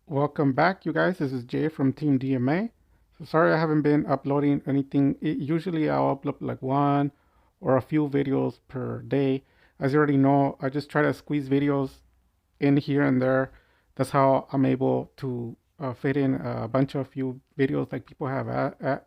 Welcome back, you guys. This is Jay from Team DMA. So sorry I haven't been uploading anything. Usually I'll upload like one or a few videos per day. As you already know, I just try to squeeze videos in here and there. That's how I'm able to fit in a bunch of few videos. Like people have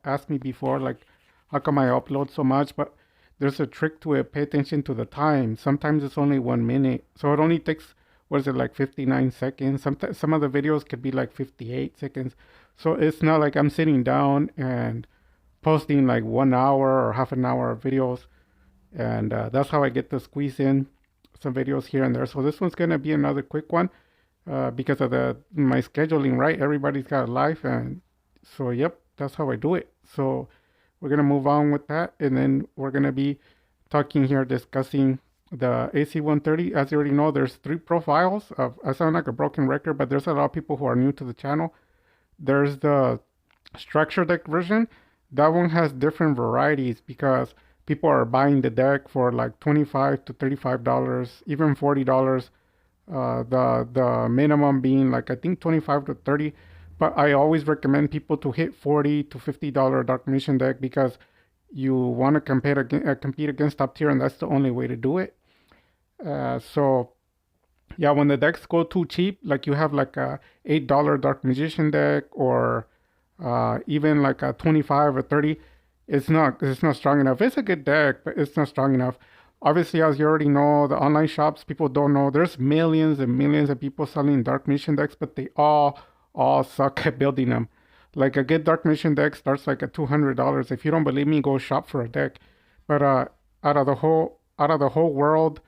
asked me before, like how come I upload so much? But there's a trick to it. Pay attention to the time. Sometimes it's only 1 minute, so it only takes, what is it, like 59 seconds. Some of the videos could be like 58 seconds. So it's not like I'm sitting down and posting like 1 hour or half an hour of videos. And that's how I get to squeeze in some videos here and there. So this one's gonna be another quick one because of the my scheduling, right? Everybody's got a life, and so yep, that's how I do it. So we're gonna move on with that, and then we're gonna be talking here, discussing the AC-130. As you already know, there's 3 profiles. I sound like a broken record, but there's a lot of people who are new to the channel. There's the structure deck version. That one has different varieties because people are buying the deck for like $25 to $35, even $40. The minimum being like I think 25 to 30. But I always recommend people to hit $40 to $50 Dark Mission deck because you want to compete against top tier, and that's the only way to do it. So yeah, when the decks go too cheap, like you have like a $8 Dark Magician deck or even like a 25 or 30, it's not strong enough. It's a good deck, but it's not strong enough. Obviously, as you already know, the online shops, people don't know. There's millions and millions of people selling Dark Mission decks, but they all suck at building them. Like a good Dark Mission deck starts like at $200. If you don't believe me, go shop for a deck. But out of the whole world,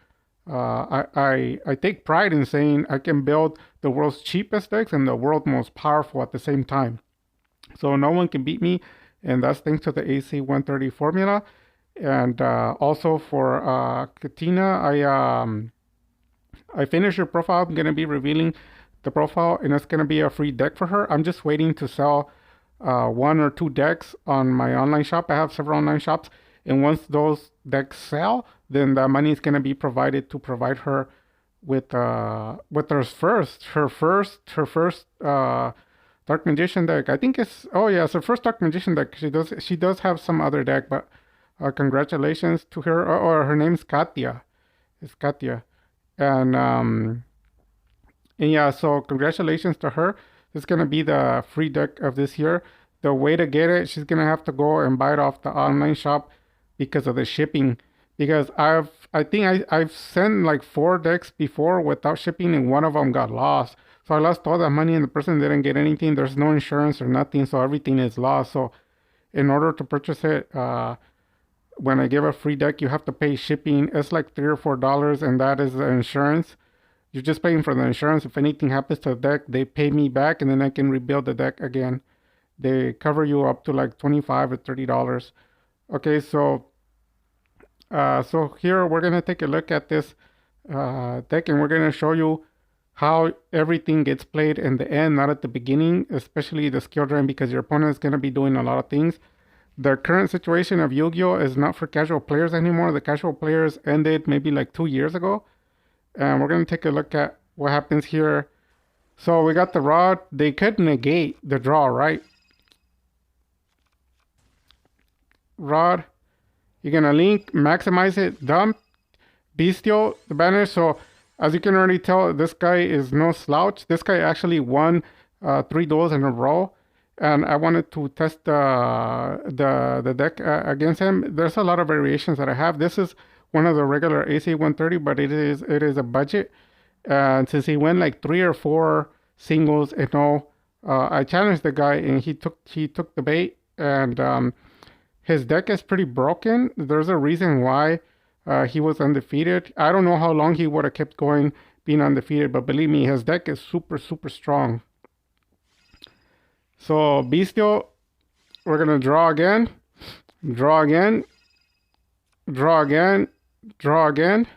I take pride in saying I can build the world's cheapest decks and the world's most powerful at the same time. So no one can beat me, and that's thanks to the AC-130 formula. And also for Katina, I finished her profile. I'm gonna be revealing the profile, and it's gonna be a free deck for her. I'm just waiting to sell 1 or 2 decks on my online shop. I have several online shops, and once those decks sell, then the money is gonna be provided to provide her with her first Dark Magician deck. I think it's her first Dark Magician deck. She does have some other deck, but congratulations to her. Or her name's Katya. It's Katya, and yeah. So congratulations to her. It's gonna be the free deck of this year. The way to get it, she's gonna have to go and buy it off the online shop because of the shipping. Because I've sent like 4 decks before without shipping, and one of them got lost. So I lost all that money, and the person didn't get anything. There's no insurance or nothing, so everything is lost. So in order to purchase it, when I give a free deck, you have to pay shipping. It's like $3 or $4, and that is the insurance. You're just paying for the insurance. If anything happens to the deck, they pay me back, and then I can rebuild the deck again. They cover you up to like $25 or $30. Okay, so here we're gonna take a look at this deck, and we're gonna show you how everything gets played in the end, not at the beginning, especially the skill drain, because your opponent is gonna be doing a lot of things. The current situation of Yu-Gi-Oh is not for casual players anymore. The casual players ended maybe like 2 years ago, and we're gonna take a look at what happens here. So we got the rod. They could negate the draw, right? Rod. You're gonna link, maximize it, dump, bestial, the banner. So as you can already tell, this guy is no slouch. This guy actually won 3 duels in a row, and I wanted to test the deck against him. There's a lot of variations that I have. This is one of the regular AC-130, but it is a budget. And since he went like 3 or 4 singles and all, I challenged the guy, and he took the bait. And his deck is pretty broken. There's a reason why he was undefeated. I don't know how long he would have kept going being undefeated, but believe me, his deck is super, super strong. So, Bestial, we're going to draw again, draw again, draw again, draw again,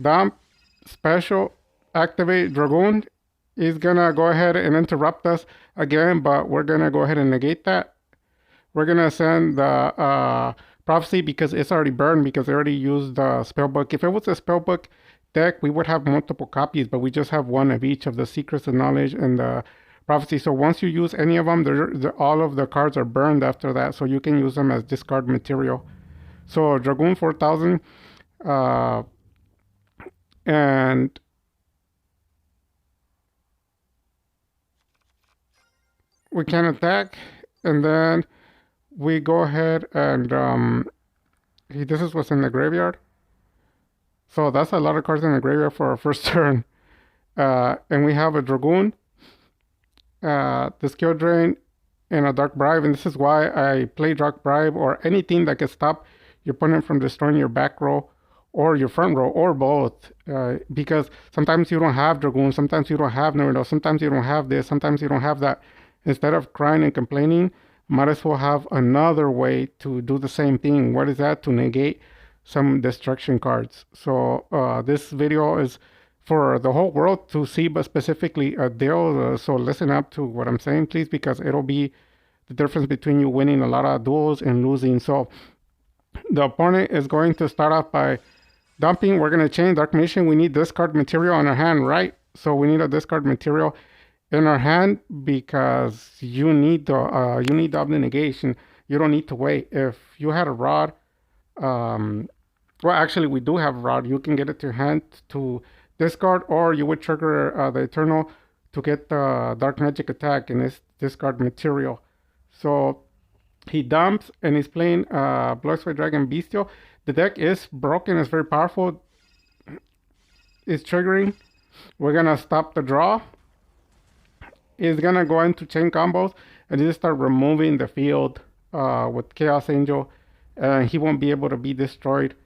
dump, special, activate Dragoon. He's going to go ahead and interrupt us again, but we're going to go ahead and negate that. We're gonna send the prophecy because it's already burned because they already used the spell book. If it was a spell book, deck, we would have multiple copies, but we just have one of each of the Secrets of Knowledge and the Prophecy. So once you use any of them, all of the cards are burned after that, so you can use them as discard material. So Dragoon 4000, and we can attack, and then we go ahead and this is what's in the graveyard. So that's a lot of cards in the graveyard for our first turn. And we have a Dragoon, the Skill Drain, and a Dark Bribe. And this is why I play Dark Bribe or anything that can stop your opponent from destroying your back row or your front row or both. Because sometimes you don't have Dragoon, sometimes you don't have Naruto, sometimes you don't have this, sometimes you don't have that. Instead of crying and complaining, might as well have another way to do the same thing. What is that? To negate some destruction cards. So this video is for the whole world to see, but specifically Dale. So listen up to what I'm saying, please, because it'll be the difference between you winning a lot of duels and losing. So the opponent is going to start off by dumping. We're going to chain Dark Magician. We need discard material in our hand, right? So we need a discard material in our hand because you need the negation. You don't need to wait. If you had a rod, well, actually, we do have a rod. You can get it to your hand to discard, or you would trigger the Eternal to get the Dark Magic attack in this discard material. So he dumps, and he's playing Blood Sweat Dragon Bestial. The deck is broken. It's very powerful. It's triggering. We're going to stop the draw. It's going to go into chain combos, and just start removing the field with Chaos Angel. And he won't be able to be destroyed.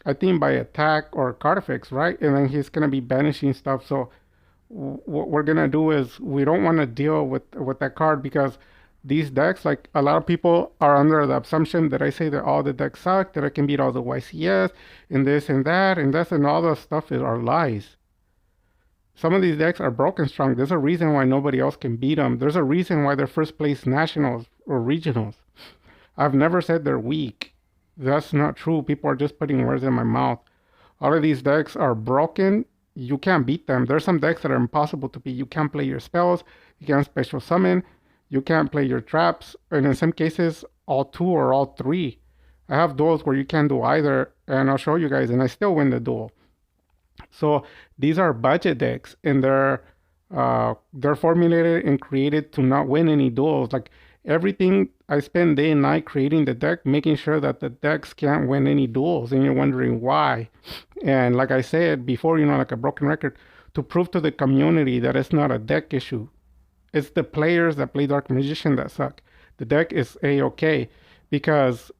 I think by attack or card effects, right? And then he's gonna be banishing stuff. So what we're gonna do is we don't want to deal with that card, because these decks, like a lot of people are under the assumption that I say that all the decks suck, that I can beat all the YCS and this and that and this, and all the stuff are lies. Some of these decks are broken strong. There's a reason why nobody else can beat them. There's a reason why they're first place nationals or regionals. I've never said they're weak. That's not true. People are just putting words in my mouth. All of these decks are broken. You can't beat them. There's some decks that are impossible to beat. You can't play your spells. You can't special summon. You can't play your traps. And in some cases, all two or all three. I have duels where you can't do either, and I'll show you guys, and I still win the duel. So these are budget decks, and they're formulated and created to not win any duels. Like everything, I spend day and night creating the deck, making sure that the decks can't win any duels, and you're wondering why. And like I said before, like a broken record, to prove to the community that it's not a deck issue. It's the players that play Dark Magician that suck. The deck is A-okay, because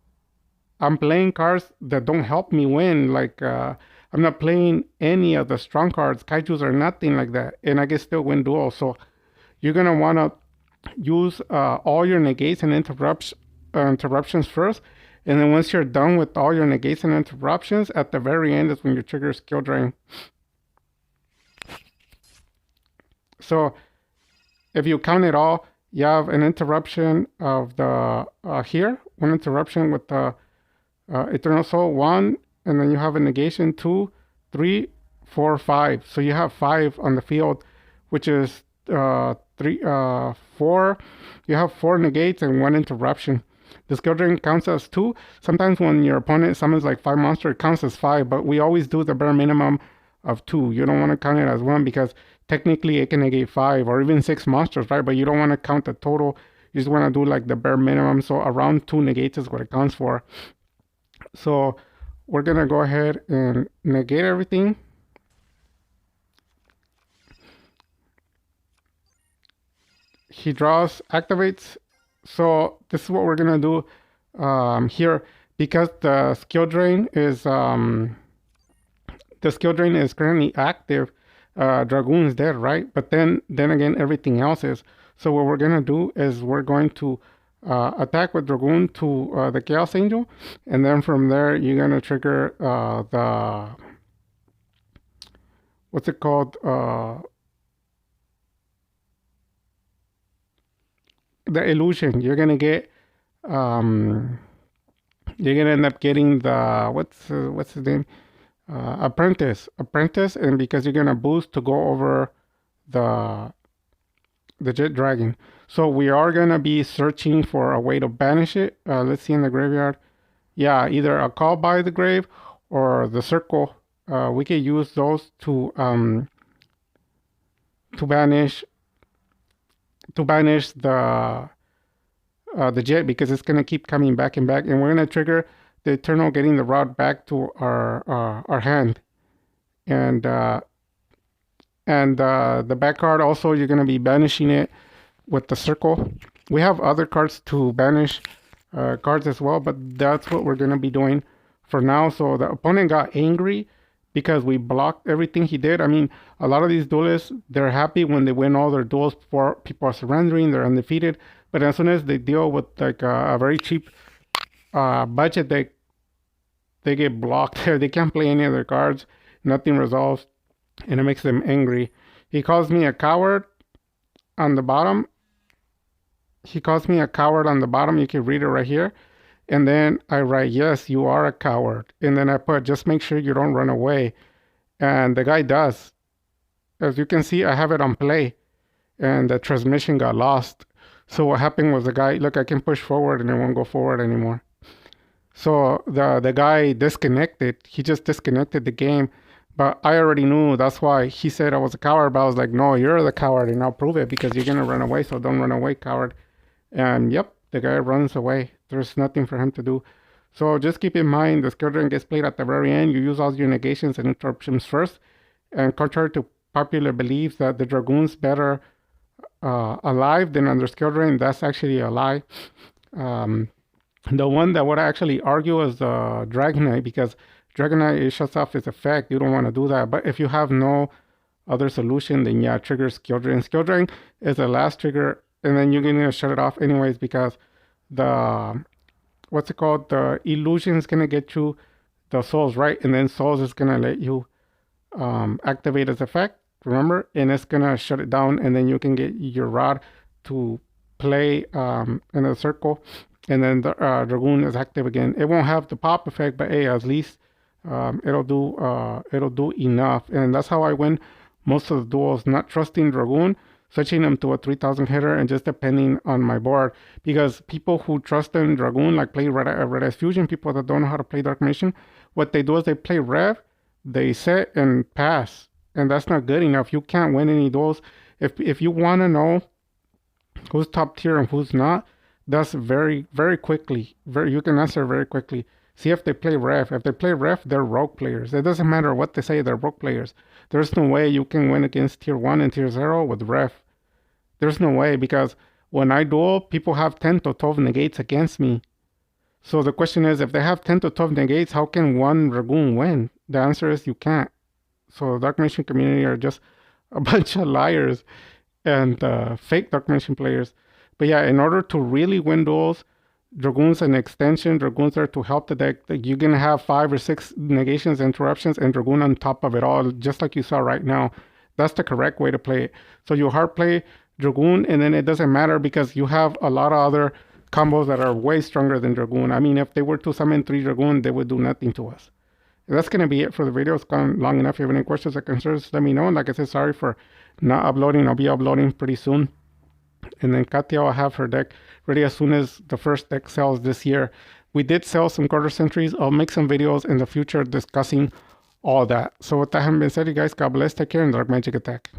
I'm playing cards that don't help me win. Like, I'm not playing any of the strong cards. Kaijus are nothing like that, and I can still win duels. So you're going to want to use all your negates and interruptions first, and then once you're done with all your negates and interruptions, at the very end is when you trigger Skill Drain. So if you count it all, you have an interruption of the here, one interruption with the Eternal Soul, 1, and then you have a negation, 2, 3, 4, 5. So you have 5 on the field, which is 4. You have 4 negates and 1 interruption. The Skill Drain counts as 2. Sometimes when your opponent summons like 5 monsters, it counts as 5, but we always do the bare minimum of 2. You don't want to count it as 1, because technically it can negate 5 or even 6 monsters, right? But you don't want to count the total. You just want to do like the bare minimum. So around 2 negates is what it counts for. So we're going to go ahead and negate everything. He draws, activates. So this is what we're going to do here, because the skill drain is currently active. Dragoon is dead, right? But then again, everything else is. So what we're going to do is we're going to attack with Dragoon to the Chaos Angel, and then from there you're going to trigger the, what's it called, the illusion. You're going to get you're going to end up getting the what's his name, apprentice, and because you're gonna boost to go over the jet dragon. So we are gonna be searching for a way to banish it. Let's see in the graveyard. Yeah, either a call by the grave or the circle. We can use those to banish the jet, because it's gonna keep coming back and back, and we're gonna trigger the eternal getting the rod back to our hand, and the back card also you're gonna be banishing it with the circle. We have other cards to banish cards as well, but that's what we're gonna be doing for now. So the opponent got angry because we blocked everything he did. I mean, a lot of these duelists, they're happy when they win all their duels before people are surrendering, they're undefeated. But as soon as they deal with like a very cheap budget, they get blocked. They can't play any of their cards. Nothing resolves, and it makes them angry. He calls me a coward on the bottom. You can read it right here. And then I write, yes, you are a coward. And then I put, just make sure you don't run away. And the guy does. As you can see, I have it on play. And the transmission got lost. So what happened was the guy, look, I can push forward and it won't go forward anymore. So the guy disconnected. He just disconnected the game. But I already knew. That's why he said I was a coward. But I was like, no, you're the coward. And I'll prove it because you're going to run away. So don't run away, coward. And yep, the guy runs away. There's nothing for him to do. So just keep in mind, the skill drain gets played at the very end. You use all your negations and interruptions first. And contrary to popular beliefs that the dragoon's better alive than under skill drain, that's actually a lie. The one that would actually argue is the Dragonite, because Dragonite, it shuts off its effect. You don't want to do that. But if you have no other solution, then yeah, trigger skill drain. Skill drain is the last trigger, and then you're going to shut it off anyways, because the the illusion is going to get you the souls, right? And then souls is going to let you activate its effect, remember? And it's going to shut it down, and then you can get your rod to play in a circle, and then the dragoon is active again. It won't have the pop effect, but hey, at least it'll do enough. And that's how I win most of the duels, not trusting dragoon, switching them to a 3000 hitter, and just depending on my board. Because people who trust in dragoon, like play Red Eyes Fusion, people that don't know how to play Dark Magician, what they do is they play rev, they set and pass, and that's not good enough. You can't win any duels. If you want to know who's top tier and who's not, that's very quickly. You can answer very quickly. See if they play ref. If they play ref, they're rogue players. It doesn't matter what they say, they're rogue players. There's no way you can win against tier 1 and tier 0 with ref. There's no way, because when I duel, people have 10 to 12 negates against me. So the question is, if they have 10 to 12 negates, how can one dragoon win? The answer is you can't. So the Dark Magician community are just a bunch of liars and fake Dark Magician players. But yeah, in order to really win duels, dragoon's an extension. Dragoons are to help the deck. You're going to have 5 or 6 negations, interruptions, and dragoon on top of it all, just like you saw right now. That's the correct way to play it. So you hard play dragoon, and then it doesn't matter because you have a lot of other combos that are way stronger than dragoon. I mean, if they were to summon 3 dragoon, they would do nothing to us. That's going to be it for the video. It's gone long enough. If you have any questions or concerns, let me know. And like I said, sorry for not uploading. I'll be uploading pretty soon. And then Katia will have her deck ready as soon as the first deck sells this year. We did sell some quarter centuries. I'll make some videos in the future discussing all that. So with that having been said, you guys, God bless, take care, and Dark Magic Attack.